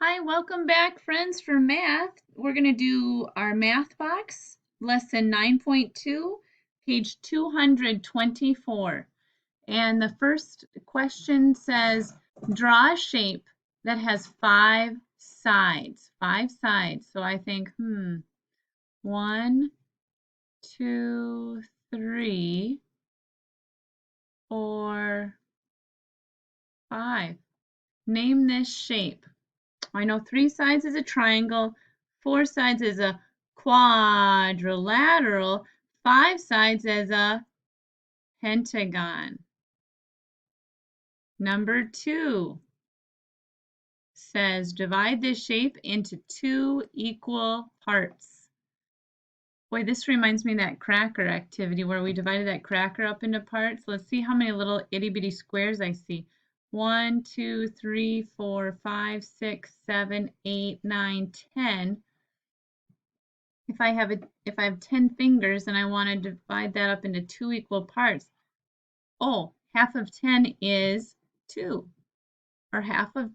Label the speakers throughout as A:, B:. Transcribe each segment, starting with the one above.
A: Hi, welcome back, friends, for math. We're going to do our math box, lesson 9.2, page 224. And the first question says, draw a shape that has five sides. Five sides. So I think, 1, 2, 3, 4, 5. Name this shape. I know 3 sides is a triangle, 4 sides is a quadrilateral, 5 sides is a pentagon. Number 2 says divide this shape into 2 equal parts. Boy, this reminds me of that cracker activity where we divided that cracker up into parts. Let's see how many little itty bitty squares I see. 1, 2, 3, 4, 5, 6, 7, 8, 9, 10. If I have 10 fingers and I want to divide that up into 2 equal parts, oh, half of 10 is 2, or half of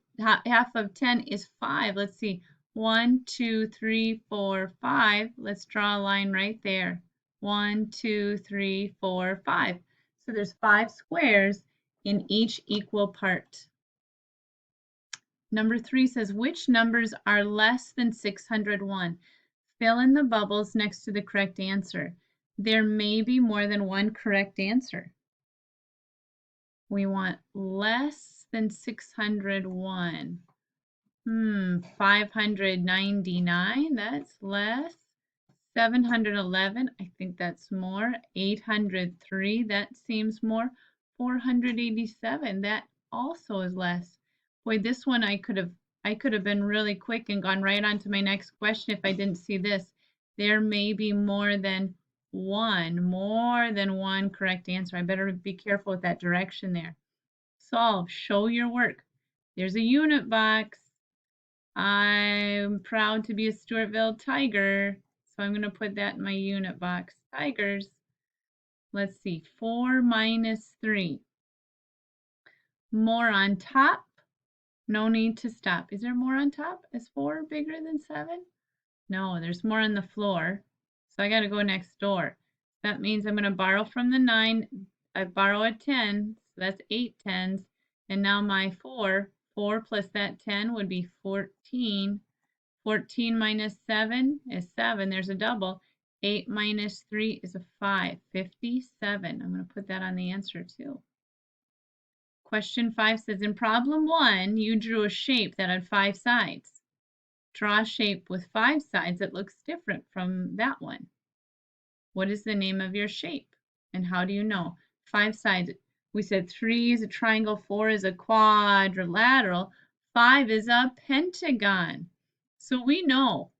A: 10 is 5. Let's see. 1, 2, 3, 4, 5. Let's draw a line right there. 1, 2, 3, 4, 5. So there's 5 squares in each equal part. Number 3 says, which numbers are less than 601? Fill in the bubbles next to the correct answer. There may be more than one correct answer. We want less than 601. 599, that's less. 711, I think that's more. 803, that seems more. 487, that also is less. Boy, this one I could have been really quick and gone right on to my next question if I didn't see this. There may be more than one correct answer. I better be careful with that direction there. Solve, show your work. There's a unit box. I'm proud to be a Stewartville Tiger, so I'm going to put that in my unit box. Tigers. Let's see, 4 minus 3. More on top. No need to stop. Is there more on top? Is 4 bigger than 7? No, there's more on the floor. So I got to go next door. That means I'm going to borrow from the 9. I borrow a 10, so that's 8 tens. And now my 4 plus that 10 would be 14. 14 minus 7 is 7. There's a double. 8 minus 3 is a 5. 57. I'm going to put that on the answer too. Question 5 says, in problem 1, you drew a shape that had 5 sides. Draw a shape with 5 sides that looks different from that one. What is the name of your shape? And how do you know? 5 sides. We said 3 is a triangle, 4 is a quadrilateral, 5 is a pentagon. So we know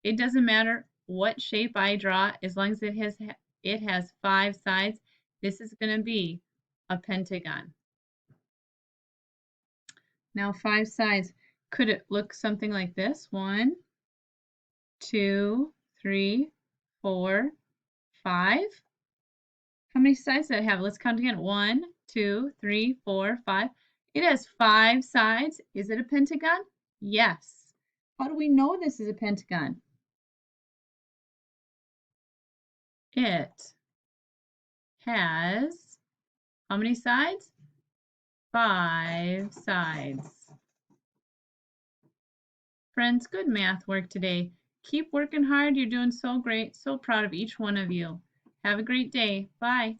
A: it doesn't matter what shape I draw as long as it has 5 sides. This is going to be a pentagon. Now 5 sides. Could it look something like this? 1, 2, 3, 4, 5. How many sides does it have? Let's count again. 1, 2, 3, 4, 5. It has 5 sides. Is it a pentagon? Yes. How do we know this is a pentagon? It has how many sides? 5 sides. Friends, good math work today. Keep working hard. You're doing so great. So proud of each one of you. Have a great day. Bye.